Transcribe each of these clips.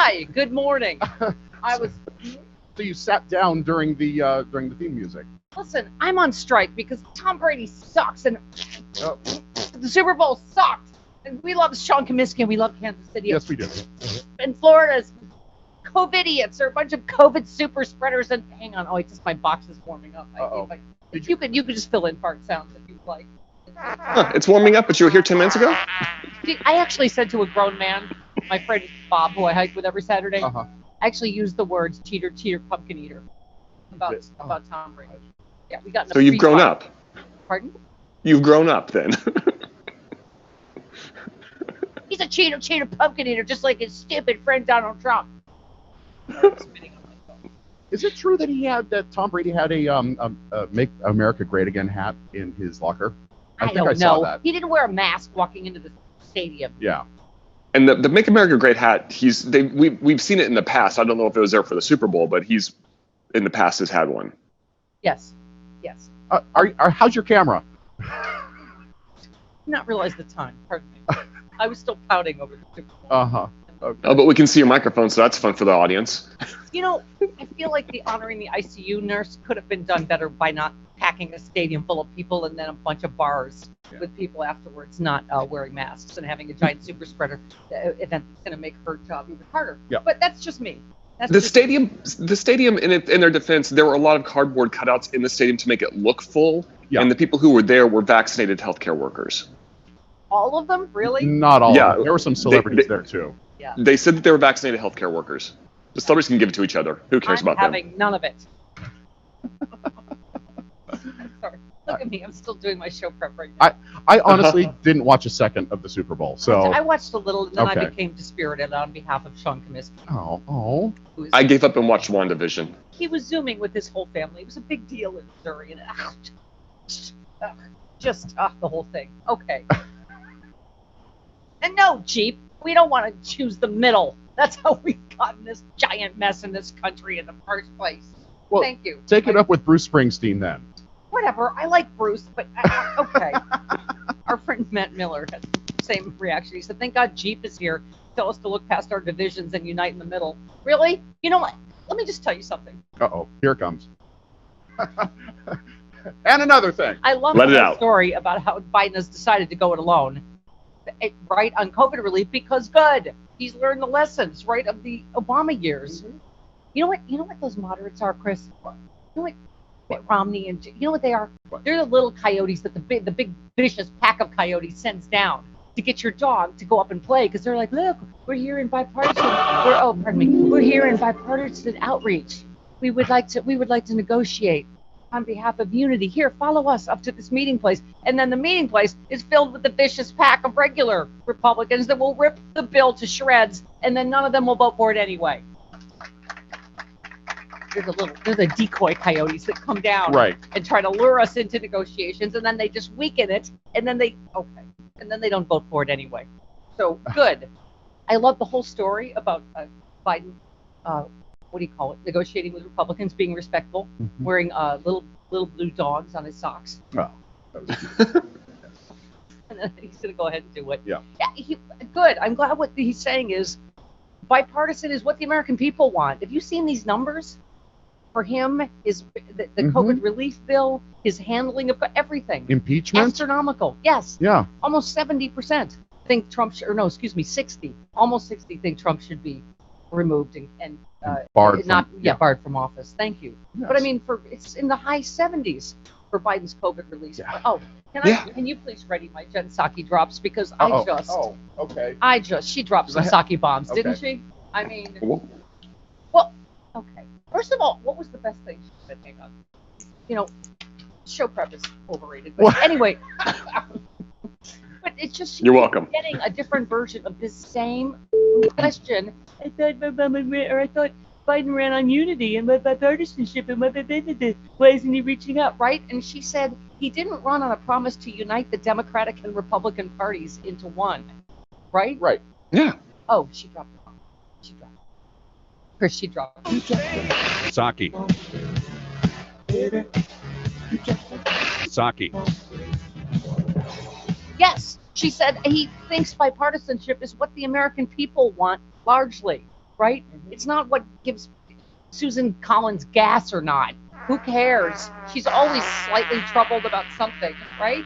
Hi, good morning. I was. So you sat down during the theme music. Listen, I'm on strike because Tom Brady sucks and Oh, the Super Bowl sucked. And we love Sean Comiskey and we love Kansas City. yes, we do. And Florida's COVIDiots are a bunch of COVID super spreaders. And hang on, oh, it's just my box is warming up. If you could just fill in fart sounds if you'd like. It's warming up, but you were here 10 minutes ago? I actually said to a grown man, my friend Bob, who I hike with every Saturday, I actually used the words cheater, pumpkin eater about Tom Brady. Yeah, we got. So you've grown up. Pardon? You've grown up then. He's a cheater, pumpkin eater, just like his stupid friend Donald Trump. Is it true that Tom Brady had a "Make America Great Again" hat in his locker? I think I saw that. He didn't wear a mask walking into the stadium. Yeah. And the "Make America Great" hat, we've seen it in the past. I don't know if it was there for the Super Bowl, but he's in the past has had one. Yes. How's your camera? Not realize the time. Pardon me. I was still pouting over the Super Bowl. Okay. Oh, but we can see your microphone, so that's fun for the audience. You know, I feel like the honoring the ICU nurse could have been done better by not packing a stadium full of people and then a bunch of bars with people afterwards not wearing masks and having a giant super spreader event that's going to make her job even harder. Yeah. But that's just me. The stadium, in their defense, there were a lot of cardboard cutouts in the stadium to make it look full, and the people who were there were vaccinated healthcare workers. All of them? Really? Not all of them. There were some celebrities there, too. Yeah. They said that they were vaccinated healthcare workers. The celebrities can give it to each other. Who cares about them? I'm having none of it. I'm sorry. Look at me. I'm still doing my show prep right now. I honestly didn't watch a second of the Super Bowl, so I watched a little, and then I became dispirited on behalf of Sean Comiskey. Oh. I gave up and watched WandaVision. He was Zooming with his whole family. It was a big deal in Missouri, and the whole thing. Okay. And no, Jeep, we don't want to choose the middle. That's how we got in this giant mess in this country in the first place. Well, thank you. Take it up with Bruce Springsteen then. Whatever. I like Bruce, but okay. Our friend Matt Miller had the same reaction. He said, thank God Jeep is here. Tell us to look past our divisions and unite in the middle. Really? You know what? Let me just tell you something. Uh-oh. Here it comes. And another thing. I love the story about how Biden has decided to go it alone. Right, on COVID relief, because good. He's learned the lessons, right, of the Obama years. Mm-hmm. You know what those moderates are, Chris? You know what Mitt Romney and you know what they are? What? They're the little coyotes that the big vicious pack of coyotes sends down to get your dog to go up and play, because they're like, look, we're here in bipartisan. We're here in bipartisan outreach. We would like to negotiate on behalf of unity. Here, follow us up to this meeting place. And then the meeting place is filled with the vicious pack of regular Republicans that will rip the bill to shreds, and then none of them will vote for it anyway. They're the decoy coyotes that come down and try to lure us into negotiations, and then they just weaken it, and then they don't vote for it anyway. So good. I love the whole story about Biden. What do you call it? Negotiating with Republicans, being respectful, wearing little blue dogs on his socks. Oh. And then he's going to go ahead and do it. Yeah. Good. I'm glad what he's saying is bipartisan is what the American people want. Have you seen these numbers? For him, is the COVID relief bill, his handling of everything. Impeachment? Astronomical. Yes. Yeah. Almost 70% think Trump 60. Almost 60 think Trump should be removed and barred from office. Thank you. Yes. But I mean, it's in the high 70s for Biden's COVID release. Yeah. Oh, can you please ready my Jen Psaki drops, because she dropped some Psaki bombs, didn't she? I mean, well, okay. First of all, what was the best thing she said? Hang on. You know, show prep is overrated, but anyway. But it's just you're welcome. Getting a different version of this same question. I thought Biden ran on unity and bipartisanship and why isn't he reaching out, right? And she said he didn't run on a promise to unite the Democratic and Republican parties into one, right? Right. Yeah. Oh, she dropped it. Chris, she dropped it. Psaki. Yes, she said he thinks bipartisanship is what the American people want largely. right? It's not what gives Susan Collins gas or not. Who cares? She's always slightly troubled about something, right?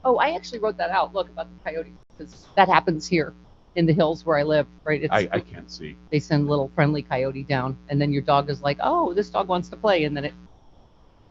Oh, I actually wrote that out. Look, about the coyote, because that happens here in the hills where I live, right? I can't see. They send a little friendly coyote down, and then your dog is like, oh, this dog wants to play, and then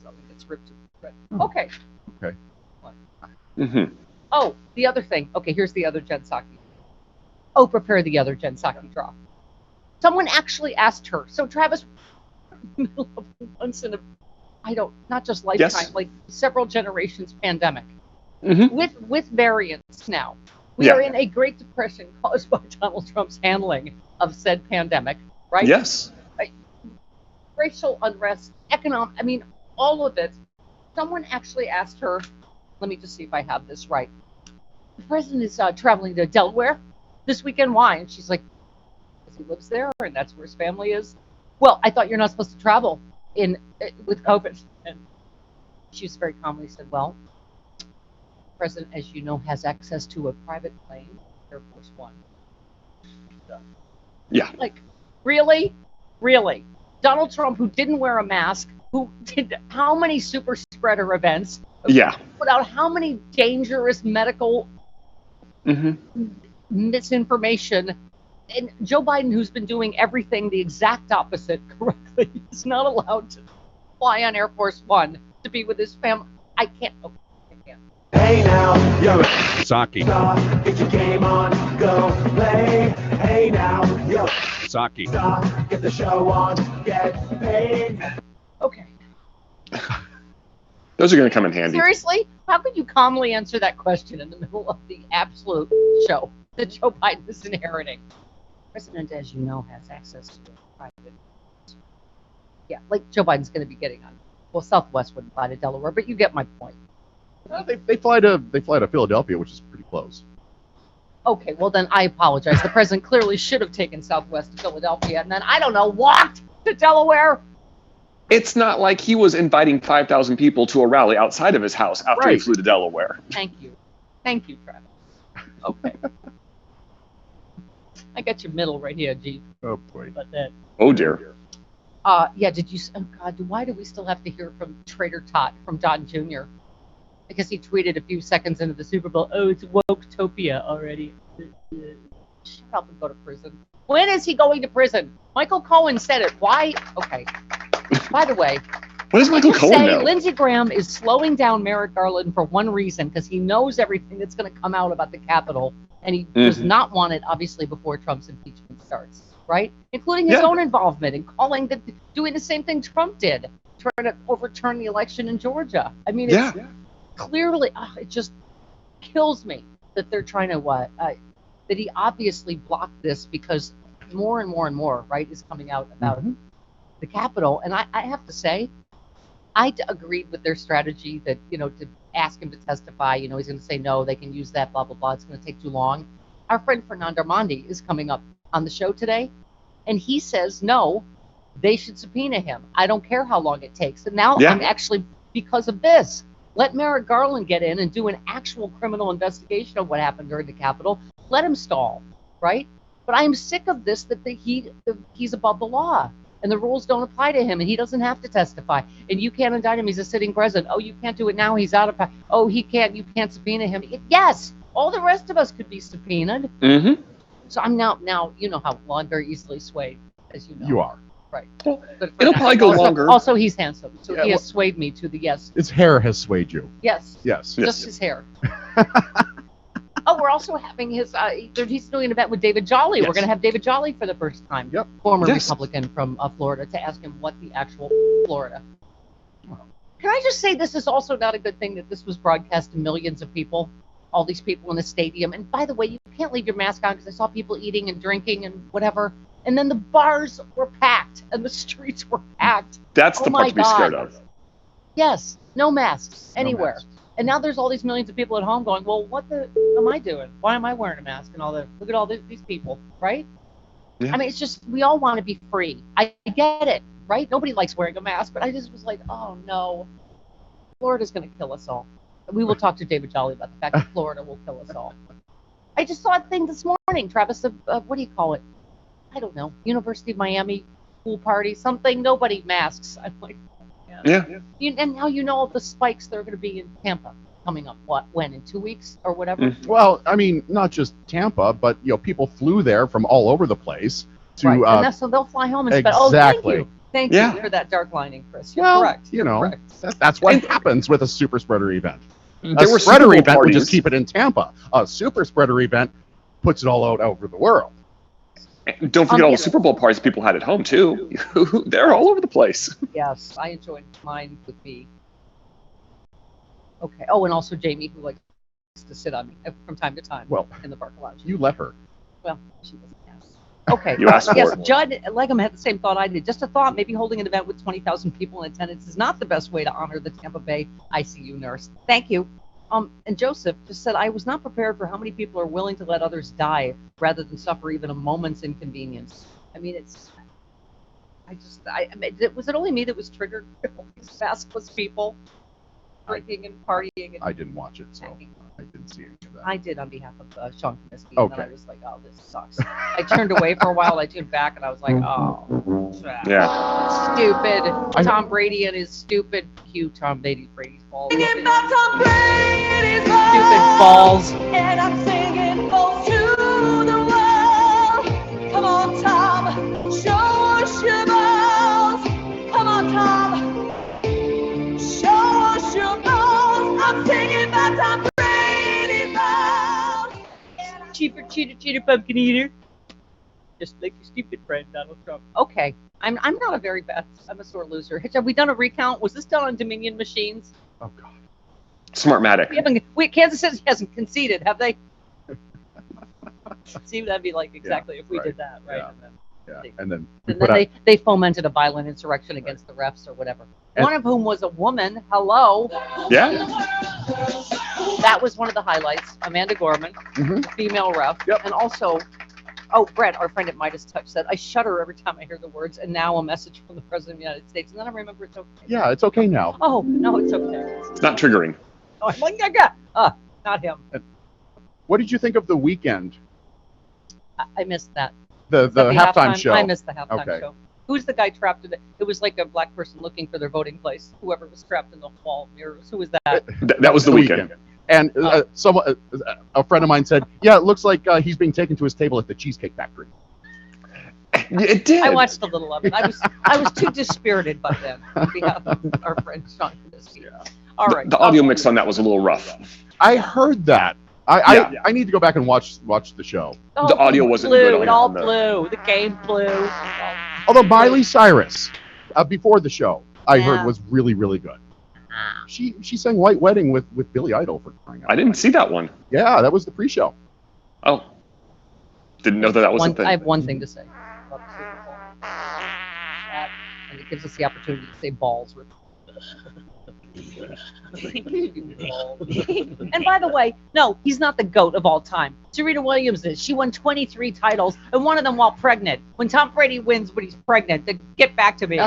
something gets ripped. Okay. Okay. Mm-hmm. Oh, the other thing. Okay, here's the other Jen Psaki. Oh, prepare the other Jen Psaki draw. Someone actually asked her. So Travis, middle of once in a, not just lifetime, like several generations pandemic, with variants now. We are in a Great Depression caused by Donald Trump's handling of said pandemic, right? Yes. Racial unrest, economic, all of it. Someone actually asked her, let me just see if I have this right. The president is traveling to Delaware this weekend. Why? And she's like, because he lives there and that's where his family is. Well, I thought you're not supposed to travel with COVID. And she just very calmly said, well, the president, as you know, has access to a private plane, Air Force One. Yeah. Like, really? Really? Donald Trump, who didn't wear a mask, who did how many super spreader events? Yeah. Put out how many dangerous medical misinformation. And Joe Biden, who's been doing everything the exact opposite correctly, is not allowed to fly on Air Force One to be with his family. I can't. Oh, I can't. Hey now, yo, Psaki. stop, get your game on, go play. Hey now, yo, Psaki. stop, get the show on, get paid. Okay. Those are going to come in handy. Seriously? How could you calmly answer that question in the middle of the absolute show that Joe Biden is inheriting? The president, as you know, has access to a private. Yeah, like Joe Biden's going to be getting on. Well, Southwest wouldn't fly to Delaware, but you get my point. They fly to Philadelphia, which is pretty close. Okay, well then I apologize. The president clearly should have taken Southwest to Philadelphia and then, I don't know, walked to Delaware. It's not like he was inviting 5,000 people to a rally outside of his house after he flew to Delaware. Thank you. Thank you, Travis. Okay. I got your middle right here, G. Oh, boy. But that. Oh, dear. Yeah, did you, oh God, why do we still have to hear from Trader Tot from Don Jr.? Because he tweeted a few seconds into the Super Bowl, oh, it's woke-topia already. Shut up and go to prison. When is he going to prison? Michael Cohen said it. Why? Okay. By the way, what does Michael Cohen know? Lindsey Graham is slowing down Merrick Garland for one reason, because he knows everything that's going to come out about the Capitol, and he does not want it, obviously, before Trump's impeachment starts, right? Including his own involvement in doing the same thing Trump did, trying to overturn the election in Georgia. I mean, it's clearly, it just kills me that they're trying to, that he obviously blocked this because more and more and more, right, is coming out about the Capitol. And I have to say, I agreed with their strategy that, to ask him to testify, he's going to say no, they can use that, blah, blah, blah. It's going to take too long. Our friend Fernando Armandi is coming up on the show today, and he says, no, they should subpoena him. I don't care how long it takes. And now I'm actually, because of this, let Merrick Garland get in and do an actual criminal investigation of what happened during the Capitol. Let him stall, right? But I'm sick of this, that he's above the law. And the rules don't apply to him, and he doesn't have to testify. And you can't indict him. He's a sitting president. Oh, you can't do it now. He's out of power. Oh, you can't subpoena him. Yes, all the rest of us could be subpoenaed. So I'm now, you know how I'm very easily swayed, as you know. You are. Right. Well, it'll probably go longer. Also, he's handsome, so he has swayed me to the yes. His hair has swayed you. Yes. Yes. Just his hair. Oh, we're also having he's doing an event with David Jolly. We're going to have David Jolly for the first time. Yep. Former Republican from Florida, to ask him what the actual Florida. Can I just say, this is also not a good thing that this was broadcast to millions of people, all these people in the stadium. And by the way, you can't leave your mask on, because I saw people eating and drinking and whatever. And then the bars were packed and the streets were packed. That's the part to be scared of. Yes, no masks anywhere. No masks. And now there's all these millions of people at home going, well, what the am I doing? Why am I wearing a mask and all that? Look at all these people, right? Yeah. I mean, it's just, we all want to be free. I get it, right? Nobody likes wearing a mask, but I just was like, oh no, Florida's going to kill us all. We will talk to David Jolly about the fact that Florida will kill us all. I just saw a thing this morning. wedding, Travis. What do you call it? I don't know. University of Miami pool party, something. Nobody masks. I'm like, Yeah. And now you know all the spikes that are going to be in Tampa coming up. When? In 2 weeks or whatever? Well, I mean, not just Tampa, but people flew there from all over the place to. Right. And so they'll fly home and spend. Exactly. Oh, thank you for that dark lining, Chris. You're well, correct. That's what happens with a super spreader event. There A spreader event would just keep it in Tampa. A super spreader event puts it all out over the world. And don't forget all the Super Bowl parties people had at home too. They're all over the place. Yes, I enjoyed mine with me. Okay. Oh, and also Jamie, who likes to sit on me from time to time in the parking lot. You let her. Well, she doesn't ask. Okay. You asked for it. Judd Legum had the same thought I did. Just a thought, maybe holding an event with 20,000 people in attendance is not the best way to honor the Tampa Bay ICU nurse. Thank you. And Joseph just said, I was not prepared for how many people are willing to let others die rather than suffer even a moment's inconvenience. I mean, was it only me that was triggered by all these maskless people drinking and partying? And I didn't watch it, so I didn't see any of that. I did on behalf of Sean Comiskey, Okay. and then I was like, oh, this sucks. I turned away for a while, I tuned back, and I was like, oh, Yeah. stupid. Tom Brady and his stupid, cute Tom Brady's balls. Stupid balls. And I'm singing balls to the world. Come on, Tom, show us your balls. Come on, Tom, show us your balls. I'm singing about Tom Brady's balls. Cheater, pumpkin eater. Just like your stupid friend, Donald Trump. Okay, I'm not a very bad. I'm a sore loser. Hitch, have we done a recount? Was this done on Dominion machines? Oh God. Smartmatic. Kansas City hasn't conceded, have they? See, that'd be like exactly if we did that, right? Yeah. And then they fomented a violent insurrection against the refs or whatever. One of whom was a woman. Hello. Yeah. That was one of the highlights. Amanda Gorman, female ref, and also. Oh, Brett, our friend at Midas Touch said, I shudder every time I hear the words, and now a message from the President of the United States. And then I remember it's okay. Yeah, it's okay now. Oh, no, it's okay. It's not triggering. Oh, I'm like, not him. What did you think of the weekend? I missed that. The halftime show. I missed the halftime show. Who's the guy trapped in it? It was like a black person looking for their voting place. Whoever was trapped in the wall mirrors. Who was that? That was the weekend. And a friend of mine said, yeah, it looks like he's being taken to his table at the Cheesecake Factory. It did. I watched a little of it. I was too dispirited by then on behalf of our friend Sean Comiskey. Yeah. All right. The audio mix on that was a little rough. I heard that. I need to go back and watch the show. The audio wasn't good on it. All blew. The game blew. Although Miley Cyrus, before the show, I heard was really, really good. She sang White Wedding with Billy Idol for crying out. I didn't see that one. Yeah, that was the pre-show. Oh. Didn't know that was a thing. I have one thing to say about the Super Bowl. And it gives us the opportunity to say balls. And by the way, no, he's not the GOAT of all time. Serena Williams is. She won 23 titles, and one of them while pregnant. When Tom Brady wins when he's pregnant, then get back to me.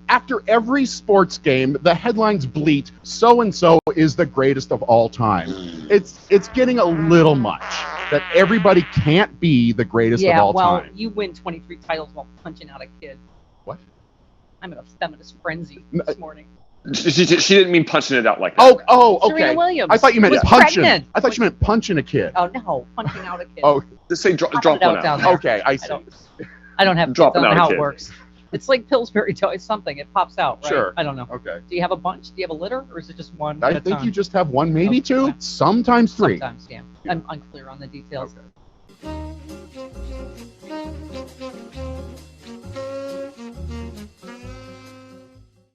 After every sports game, the headlines bleat, so-and-so is the greatest of all time. It's getting a little much that everybody can't be the greatest of all time. Yeah, well, you win 23 titles while punching out a kid. What? I'm in a feminist frenzy this morning. She didn't mean punching it out like that. Oh, okay. Serena Williams. I thought you meant punching. Pregnant. I thought you meant punching a kid. Oh, no, punching out a kid. Oh, just say drop one out. Down there. Okay, I see. I don't have Dropping I don't know out a how kid. it works. It's like Pillsbury toys, something. It pops out, right? Sure. I don't know. Okay. Do you have a bunch? Do you have a litter? Or is it just one I at a think time? you just have one, maybe Okay. two, sometimes three. Sometimes, yeah. I'm unclear on the details. Okay.